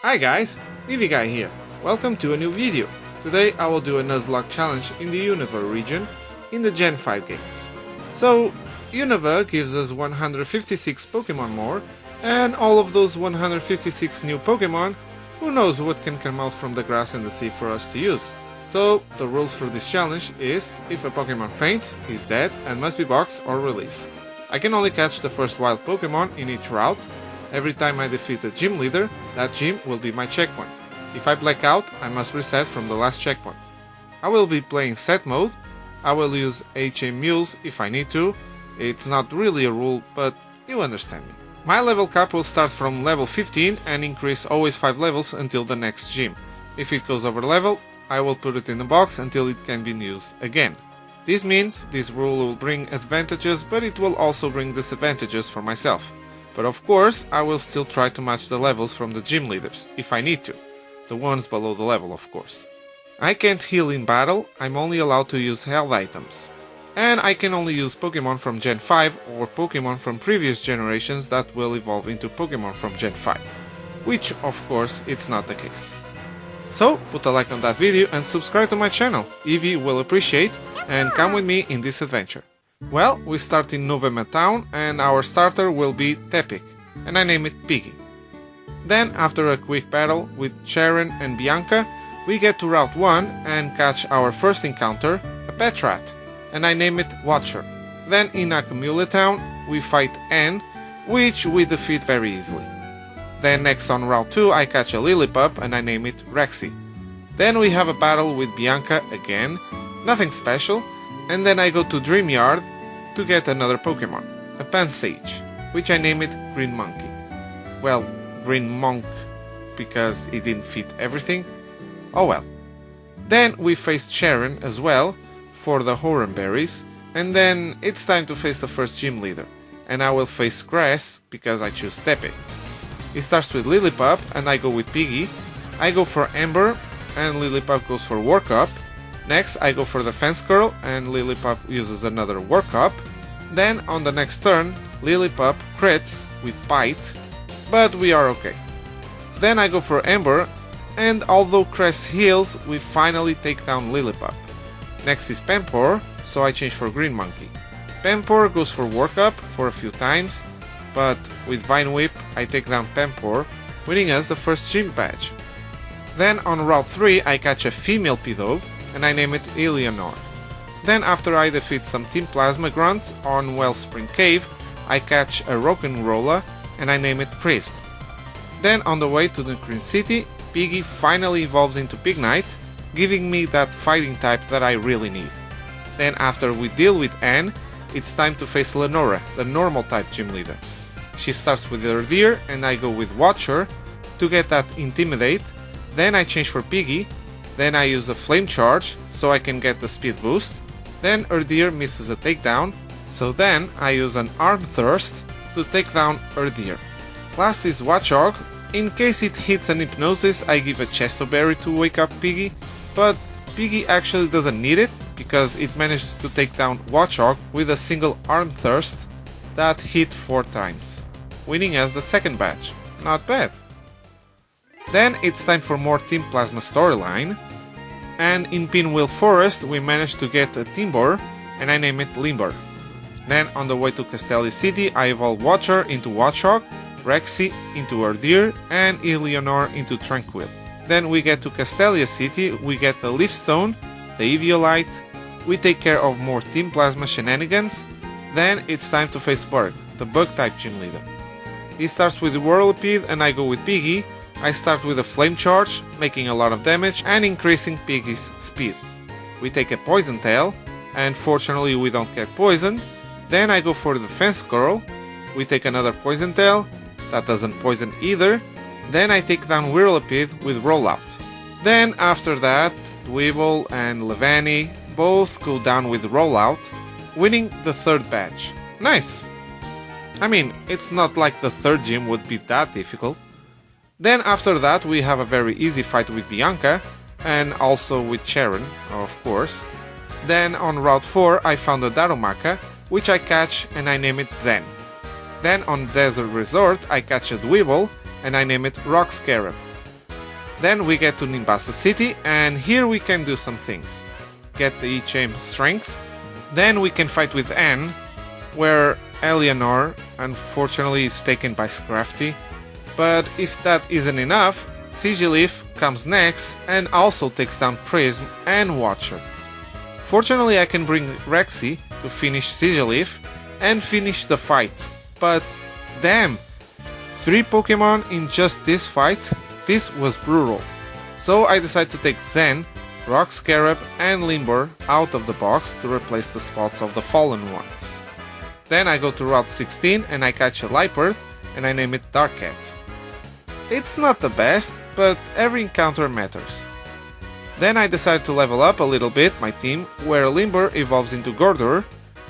Hi guys, Eevee Guy here. Welcome to a new video. Today I will do a Nuzlocke challenge in the Univers region in the Gen 5 games. So, Univers gives us 156 Pokemon more, and all of those 156 new Pokemon, who knows what can come out from the grass and the sea for us to use. So, the rules for this challenge is, if a Pokemon faints, is dead and must be boxed or released. I can only catch the first wild Pokemon in each route. Every time I defeat a gym leader, that gym will be my checkpoint. If I black out, I must reset from the last checkpoint. I will be playing set mode. I will use HM Mules if I need to. It's not really a rule, but you understand me. My level cap will start from level 15 and increase always 5 levels until the next gym. If it goes over level, I will put it in the box until it can be used again. This means this rule will bring advantages, but it will also bring disadvantages for myself. But of course, I will still try to match the levels from the gym leaders, if I need to. The ones below the level, of course. I can't heal in battle, I'm only allowed to use health items. And I can only use Pokemon from Gen 5 or Pokemon from previous generations that will evolve into Pokemon from Gen 5. Which, of course, it's not the case. So, put a like on that video and subscribe to my channel, Eevee will appreciate, and come with me in this adventure. Well, we start in Novema town and our starter will be Tepic, and I name it Piggy. Then, after a quick battle with Sharon and Bianca, we get to Route 1 and catch our first encounter, a pet rat, and I name it Watcher. Then in HM Mules town, we fight Anne, which we defeat very easily. Then next on Route 2 I catch a Lillipup and I name it Rexy. Then we have a battle with Bianca again, nothing special, and then I go to Dreamyard to get another Pokemon, a Pansage, which I name it Green Monkey. Well, Green Monk, because it didn't fit everything. Oh well. Then we face Sharon as well, for the Horan berries, and then it's time to face the first gym leader, and I will face Grass, because I choose Tepe. It starts with Lillipup, and I go with Piggy. I go for Amber, and Lillipup goes for Workup. Next I go for the Fence Curl, and Lillipup uses another Workup. Then on the next turn, Lillipup crits with Bite, but we are okay. Then I go for Amber, and although Cress heals, we finally take down Lillipup. Next is Pampor, so I change for Green Monkey. Pampor goes for Workup for a few times, but with Vine Whip I take down Pampor, winning us the first gym badge. Then on Route 3 I catch a female Pidove, and I name it Eleanor. Then after I defeat some Team Plasma Grunts on Wellspring Cave, I catch a Rock'n'Rolla and I name it Prism. Then on the way to the Green City, Piggy finally evolves into Pignite, giving me that fighting type that I really need. Then after we deal with Anne, it's time to face Lenora, the normal type gym leader. She starts with Erdeer and I go with Watcher to get that Intimidate, then I change for Piggy. Then I use a Flame Charge, so I can get the speed boost. Then Erdeer misses a takedown, so then I use an Arm Thrust to take down Erdeer. Last is Watchog. In case it hits an Hypnosis, I give a Chesto Berry to wake up Piggy, but Piggy actually doesn't need it, because it managed to take down Watchog with a single Arm Thrust that hit 4 times, winning us the second badge. Not bad. Then it's time for more Team Plasma storyline. And in Pinwheel Forest we managed to get a Timber, and I name it Limber. Then on the way to Castelia City I evolve Watcher into Watchog, Rexy into Erdeer, and Eleanor into Tranquil. Then we get to Castelia City, we get the Leaf Stone, the Eviolite, we take care of more Team Plasma shenanigans. Then it's time to face Berg, the Bug type gym leader. He starts with the Whirlipede and I go with Piggy. I start with a Flame Charge, making a lot of damage and increasing Piggy's speed. We take a Poison Tail, and fortunately we don't get poisoned. Then I go for the Fence Curl, we take another Poison Tail, that doesn't poison either. Then I take down Whirlipede with Rollout. Then after that, Dweeble and Levani both go down with Rollout, winning the third badge. Nice! I mean, it's not like the third gym would be that difficult. Then after that we have a very easy fight with Bianca, and also with Sharon, of course. Then on Route 4 I found a Darumaka, which I catch and I name it Zen. Then on Desert Resort I catch a Dweeble and I name it Rock Scarab. Then we get to Nimbasa City, and here we can do some things. Get the HM Strength, then we can fight with Anne, where Eleanor unfortunately is taken by Scrafty, but if that isn't enough, Sigilif comes next and also takes down Prism and Watcher. Fortunately I can bring Rexy to finish Sigilif and finish the fight, but damn! 3 Pokemon in just this fight? This was brutal. So I decide to take Zen, Rock Scarab and Limber out of the box to replace the spots of the fallen ones. Then I go to Route 16 and I catch a Liepard and I name it Darkcat. It's not the best, but every encounter matters. Then I decide to level up a little bit my team, where Limber evolves into Gordor.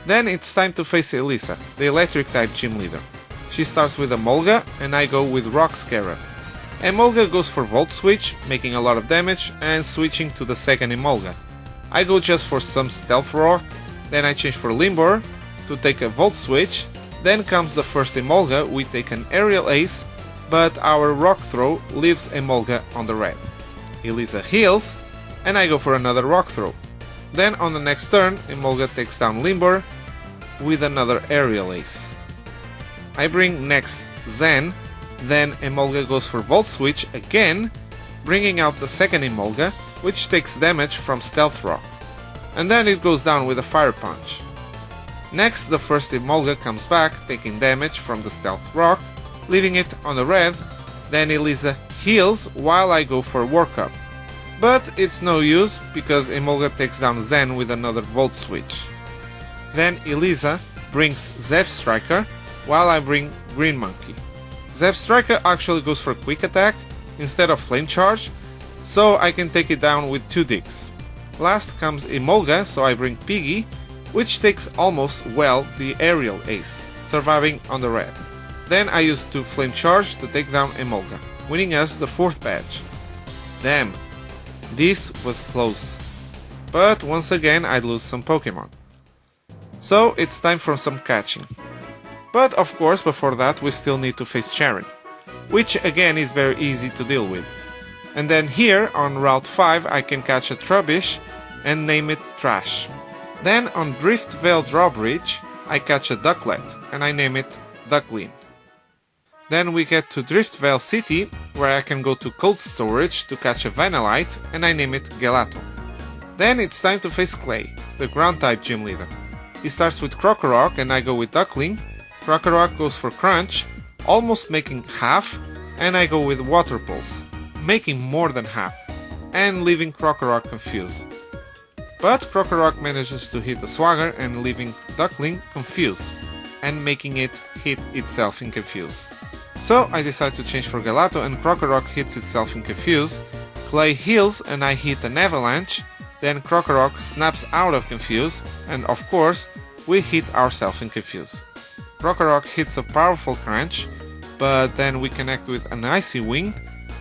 Then it's time to face Elisa, the electric type gym leader. She starts with Emolga and I go with Rock Scarab. Emolga goes for Volt Switch, making a lot of damage and switching to the second Emolga. I go just for some Stealth Rock, then I change for Limber to take a Volt Switch, then comes the first Emolga, we take an Aerial Ace, but our Rock Throw leaves Emolga on the red. Elisa heals, and I go for another Rock Throw. Then on the next turn, Emolga takes down Limber with another Aerial Ace. I bring next Zen, then Emolga goes for Volt Switch again, bringing out the second Emolga, which takes damage from Stealth Rock. And then it goes down with a Fire Punch. Next, the first Emolga comes back, taking damage from the Stealth Rock, leaving it on the red. Then Elisa heals while I go for Work Up. But it's no use because Emolga takes down Zen with another Volt Switch. Then Elisa brings Zeb Striker while I bring Green Monkey. Zeb Striker actually goes for Quick Attack instead of Flame Charge, so I can take it down with 2 digs. Last comes Emolga, so I bring Piggy, which takes almost the Aerial Ace, surviving on the red. Then I use 2 Flame Charge to take down Emolga, winning us the 4th badge. Damn, this was close. But once again I'd lose some Pokemon. So it's time for some catching. But of course before that we still need to face Charon, which again is very easy to deal with. And then here on Route 5 I can catch a Trubbish and name it Trash. Then on Drift Vale Drawbridge I catch a Ducklet and I name it Ducklin. Then we get to Drift Vale City, where I can go to Cold Storage to catch a Vanillite and I name it Gelato. Then it's time to face Clay, the ground type gym leader. He starts with Krokorok and I go with Duckling. Krokorok goes for Crunch, almost making half, and I go with Water Pulse, making more than half, and leaving Krokorok confused. But Krokorok manages to hit the Swagger and leaving Duckling confused, and making it hit itself in Confuse. So I decide to change for Gelato and Krokorok hits itself in Confuse, Clay heals and I hit an Avalanche, then Krokorok snaps out of Confuse, and of course we hit ourselves in Confuse. Krokorok hits a powerful Crunch, but then we connect with an Icy Wing,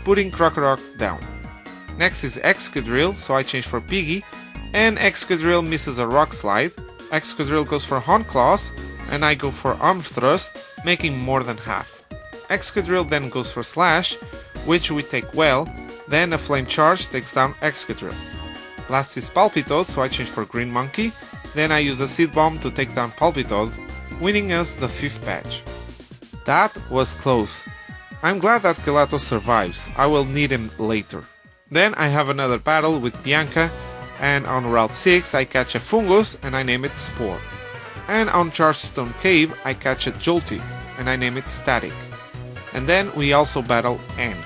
putting Krokorok down. Next is Excadrill, so I change for Piggy, and Excadrill misses a Rock Slide, Excadrill goes for Horn Claws, and I go for Arm Thrust, making more than half. Excadrill then goes for Slash, which we take well, then a Flame Charge takes down Excadrill. Last is Palpitoad, so I change for Green Monkey, then I use a Seed Bomb to take down Palpitoad, winning us the 5th badge. That was close. I'm glad that Gelato survives, I will need him later. Then I have another battle with Bianca, and on Route 6 I catch a Fungus and I name it Spore. And on Chargestone Cave I catch a Jolty and I name it Static. And then we also battle Anne.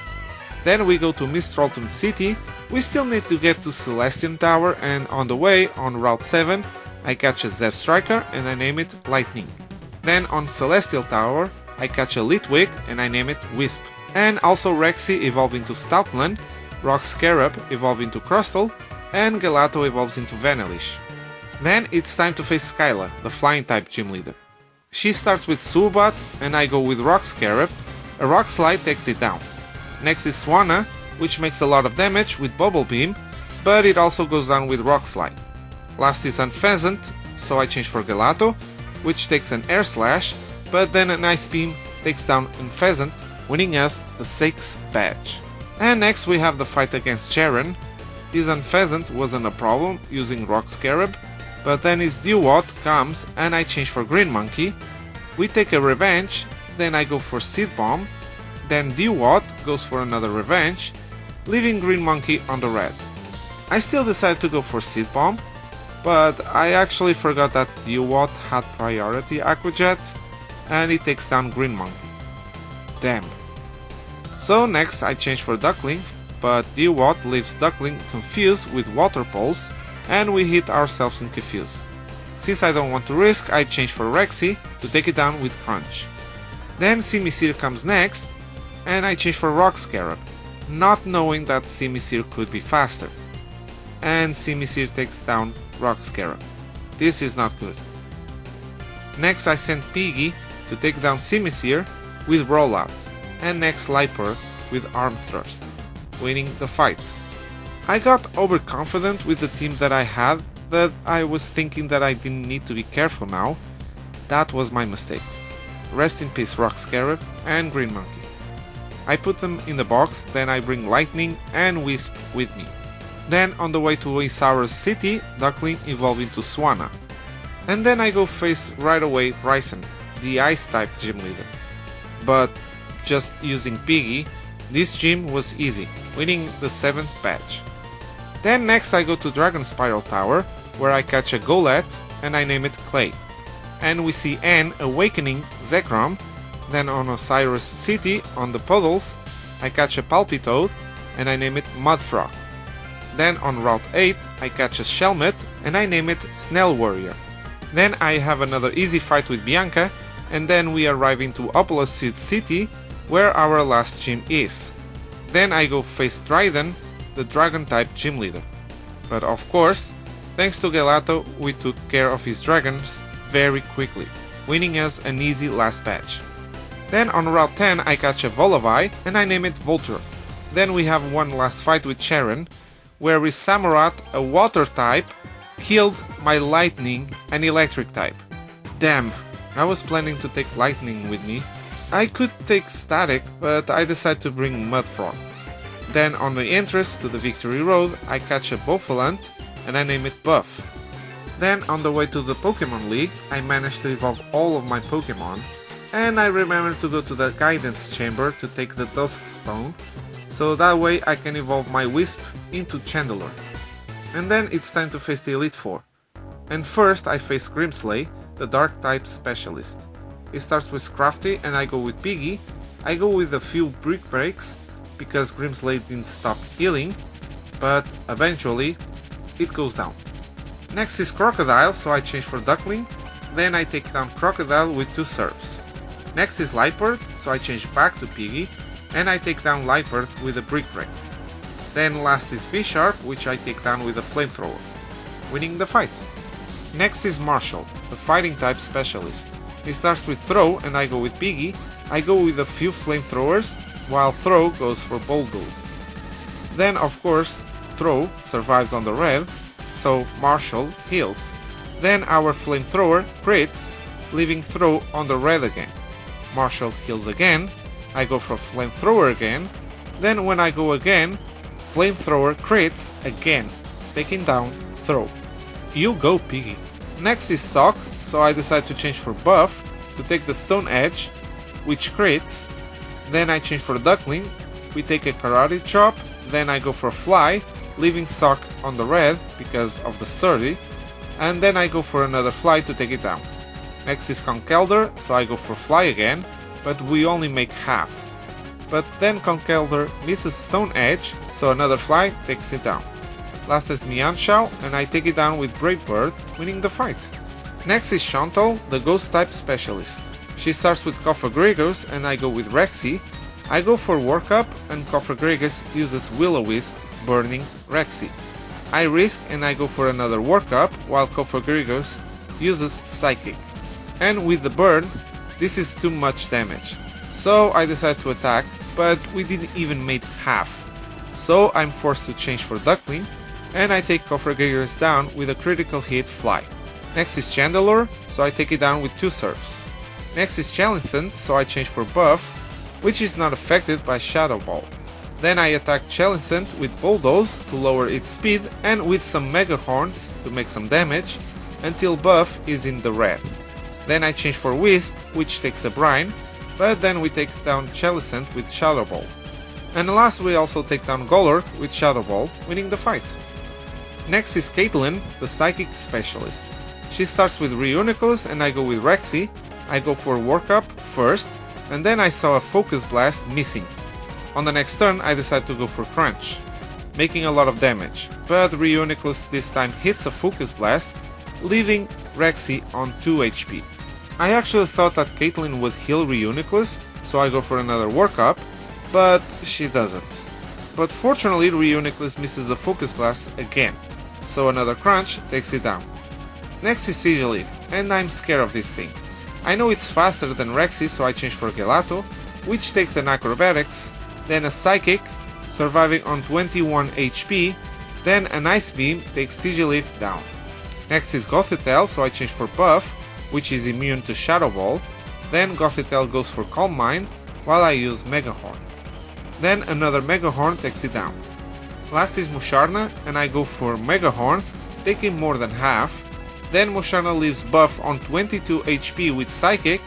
Then we go to Mistralton City, we still need to get to Celestian Tower, and on the way, on Route 7, I catch a Zeb Striker and I name it Lightning. Then on Celestial Tower, I catch a Litwick and I name it Wisp. And also Rexy evolve into Stoutland, Rock Scarab evolve into Crustle, and Gelato evolves into Vanillish. Then it's time to face Skyla, the flying type gym leader. She starts with Subat and I go with Rock Scarab, a Rock Slide takes it down. Next is Swanna, which makes a lot of damage with Bubble Beam, but it also goes down with Rock Slide. Last is Unpheasant, so I change for Gelato, which takes an Air Slash, but then an Ice Beam takes down Unpheasant, winning us the 6th badge. And next we have the fight against Charon. His Unpheasant wasn't a problem using Rock Scarab, but then his Dewott comes and I change for Green Monkey. We take a revenge, then I go for Seed Bomb, then Dewott goes for another revenge, leaving Green Monkey on the red. I still decide to go for Seed Bomb, but I actually forgot that Dewott had priority Aquajet, and he takes down Green Monkey. Damn. So next I change for Duckling, but Dewott leaves Duckling confused with Water Pulse, and we hit ourselves in Confuse. Since I don't want to risk, I change for Rexy to take it down with Crunch. Then Simisear comes next, and I change for Rock Scarab, not knowing that Simisear could be faster. And Simisear takes down Rock Scarab. This is not good. Next I send Piggy to take down Simisear with Rollout, and next Liper with Arm Thrust, winning the fight. I got overconfident with the team that I had, that I was thinking that I didn't need to be careful now. That was my mistake. Rest in peace Rock Scarab and Green Monkey. I put them in the box, then I bring Lightning and Wisp with me. Then on the way to Isaura's city, Duckling evolved into Swanna. And then I go face right away Bryson, the Ice type gym leader. But just using Piggy, this gym was easy, winning the 7th badge. Then next I go to Dragon Spiral Tower, where I catch a Golett and I name it Clay. And we see Anne awakening Zekrom. Then on Osiris City, on the puddles, I catch a Palpitoad and I name it Mudfrog. Then on Route 8 I catch a Shelmet and I name it Snail Warrior. Then I have another easy fight with Bianca, and then we arrive into Opalocid City, where our last gym is. Then I go face Dryden, the dragon type gym leader. But of course, thanks to Gelato, we took care of his dragons very quickly, winning us an easy last badge. Then on Route 10 I catch a Volivai and I name it Vulture. Then we have one last fight with Charon, where with Samurott, a water type, killed my lightning and electric type. Damn, I was planning to take lightning with me. I could take static, but I decided to bring Mudfrog. Then on the entrance to the Victory Road, I catch a Bofalant and I name it Buff. Then on the way to the Pokemon League, I managed to evolve all of my Pokemon, and I remember to go to the Guidance Chamber to take the Dusk Stone, so that way I can evolve my Wisp into Chandelure. And then it's time to face the Elite Four. And first I face Grimslay, the Dark type specialist. It starts with Scrafty and I go with Piggy. I go with a few Brick Breaks because Grimslay didn't stop healing, but eventually it goes down. Next is Crocodile, so I change for Duckling. Then I take down Crocodile with 2 Surfs. Next is Liepard, so I change back to Piggy and I take down Liepard with a Brick Break. Then last is Bisharp, which I take down with a Flamethrower, winning the fight. Next is Marshall, the fighting type specialist. He starts with Throw and I go with Piggy. I go with a few Flamethrowers, while Throw goes for Bulldoze. Then of course Throw survives on the red, so Marshall heals. Then our Flamethrower crits, leaving Throw on the red again. Marshall heals again, I go for Flamethrower again, then when I go again, Flamethrower crits again, taking down Throw. You go Piggy. Next is Sock, so I decide to change for Buff to take the Stone Edge, which crits. Then I change for Duckling, we take a Karate Chop, then I go for Fly, leaving Sock on the red because of the Sturdy, and then I go for another Fly to take it down. Next is Conkeldurr, so I go for Fly again, but we only make half. But then Conkeldurr misses Stone Edge, so another Fly takes it down. Last is Mianshao, and I take it down with Brave Bird, winning the fight. Next is Chantal, the Ghost type specialist. She starts with Cofagrigus and I go with Rexy. I go for Work Up and Cofagrigus uses Will-O-Wisp, burning Rexy. I risk and I go for another Work Up while Cofagrigus uses Psychic. And with the burn, this is too much damage. So I decide to attack, but we didn't even make half. So I'm forced to change for Duckling, and I take Cofagrigus down with a critical hit Fly. Next is Chandelure, so I take it down with 2 Surfs. Next is Chalicent, so I change for Buff, which is not affected by Shadow Ball. Then I attack Chelicent with Bulldoze to lower its speed and with some Mega Horns to make some damage until buff is in the red. Then I change for Wisp, which takes a Brine, but then we take down Chelicent with Shadow Ball. And last we also take down Golurk with Shadow Ball, winning the fight. Next is Caitlyn, the Psychic Specialist. She starts with Reuniclus and I go with Rexy. I go for Work Up first, and then I saw a Focus Blast missing. On the next turn I decide to go for Crunch, making a lot of damage, but Reuniclus this time hits a Focus Blast, leaving Rexy on 2 HP. I actually thought that Caitlyn would heal Reuniclus, so I go for another Work Up, but she doesn't. But fortunately Reuniclus misses the Focus Blast again, so another Crunch takes it down. Next is Sigilyph, and I'm scared of this thing. I know it's faster than Rexy, so I change for Gelato, which takes an Acrobatics, then a Psychic, surviving on 21 HP, then an Ice Beam takes Sigilyph down. Next is Gothitelle, so I change for Buff, which is immune to Shadow Ball, then Gothitelle goes for Calm Mind, while I use Mega Horn. Then another Mega Horn takes it down. Last is Musharna, and I go for Mega Horn, taking more than half. Then Musharna leaves buff on 22 HP with Psychic,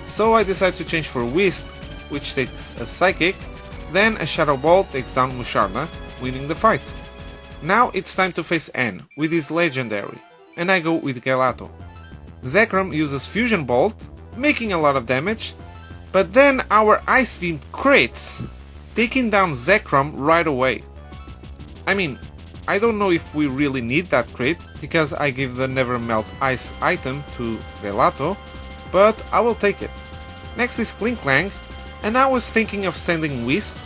so I decide to change for Wisp, which takes a Psychic, then a Shadow Ball takes down Musharna, winning the fight. Now it's time to face N with his Legendary, and I go with Gelato. Zekrom uses Fusion Bolt, making a lot of damage, but then our Ice Beam crits, taking down Zekrom right away. I mean, I don't know if we really need that crit, because I give the Never Melt Ice item to Gelato, but I will take it. Next is Klinklang, and I was thinking of sending Wisp,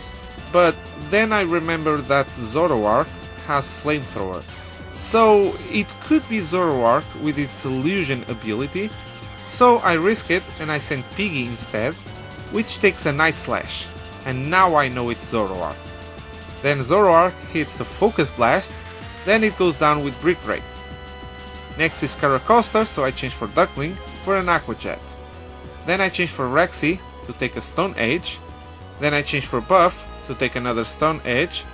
but then I remembered that Zoroark has Flamethrower. So it could be Zoroark with its Illusion ability, so I risk it and I send Piggy instead, which takes a Night Slash, and now I know it's Zoroark. Then Zoroark hits a Focus Blast, then it goes down with Brick Break. Next is Caracosta, so I change for Duckling for an Aqua Jet. Then I change for Rexy to take a Stone Edge, then I change for Buff to take another Stone Edge,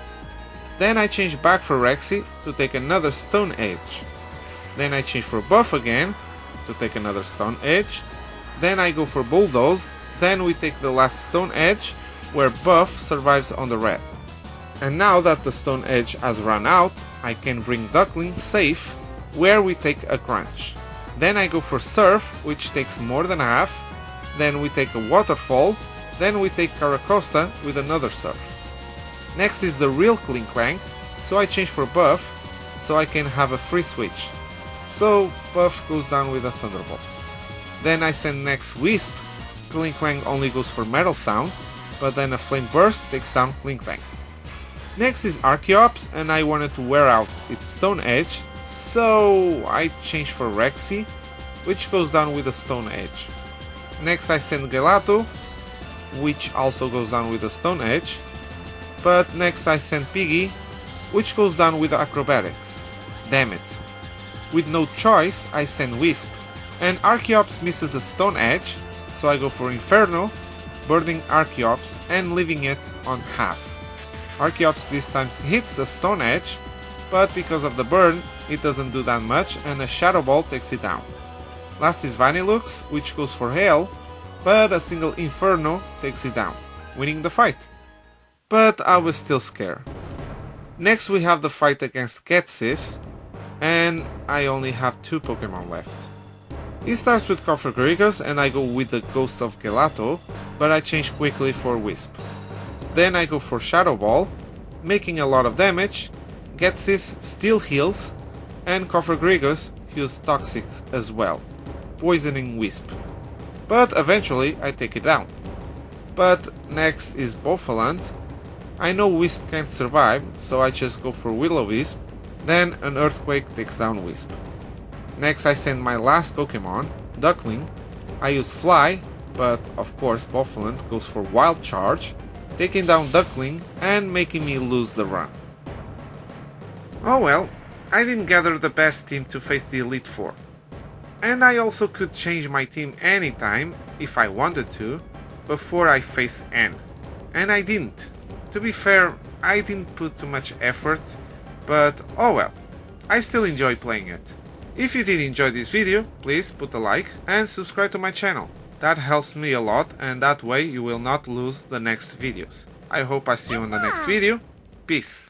then I change back for Rexy to take another Stone Edge, then I change for Buff again to take another Stone Edge, then I go for Bulldoze, then we take the last Stone Edge where Buff survives on the red. And now that the Stone Edge has run out, I can bring Duckling safe where we take a Crunch. Then I go for Surf, which takes more than half, then we take a Waterfall, then we take Caracosta with another Surf. Next is the real Klinklang, so I change for Buff, so I can have a free switch. So Buff goes down with a Thunderbolt. Then I send next Wisp, Klinklang only goes for Metal Sound, but then a Flame Burst takes down Klinklang. Next is Archeops, and I wanted to wear out its Stone Edge, so I change for Rexy, which goes down with a Stone Edge. Next I send Gelato, which also goes down with a Stone Edge, but next I send Piggy, which goes down with Acrobatics. Damn it. With no choice I send Wisp, and Archeops misses a Stone Edge, so I go for Inferno, burning Archeops and leaving it on half. Archeops this time hits a Stone Edge, but because of the burn, it doesn't do that much and a Shadow Ball takes it down. Last is Vanillux, which goes for Hail, but a single Inferno takes it down, winning the fight. But I was still scared. Next we have the fight against Getsis, and I only have 2 Pokemon left. He starts with Cofagrigus and I go with the Ghost of Gelato, but I change quickly for Wisp. Then I go for Shadow Ball, making a lot of damage, Getsis still heals, and Cofagrigus heals Toxic as well, poisoning Wisp. But eventually I take it down. But next is Bofalant. I know Wisp can't survive, so I just go for Will-O-Wisp, then an Earthquake takes down Wisp. Next I send my last Pokemon, Duckling. I use Fly, but of course Bofalant goes for Wild Charge, taking down Duckling and making me lose the run. Oh well, I didn't gather the best team to face the Elite Four. And I also could change my team anytime, if I wanted to, before I face N. And I didn't. To be fair, I didn't put too much effort, but oh well, I still enjoy playing it. If you did enjoy this video, please put a like and subscribe to my channel. That helps me a lot, and that way you will not lose the next videos. I hope I see you in the next video. Peace.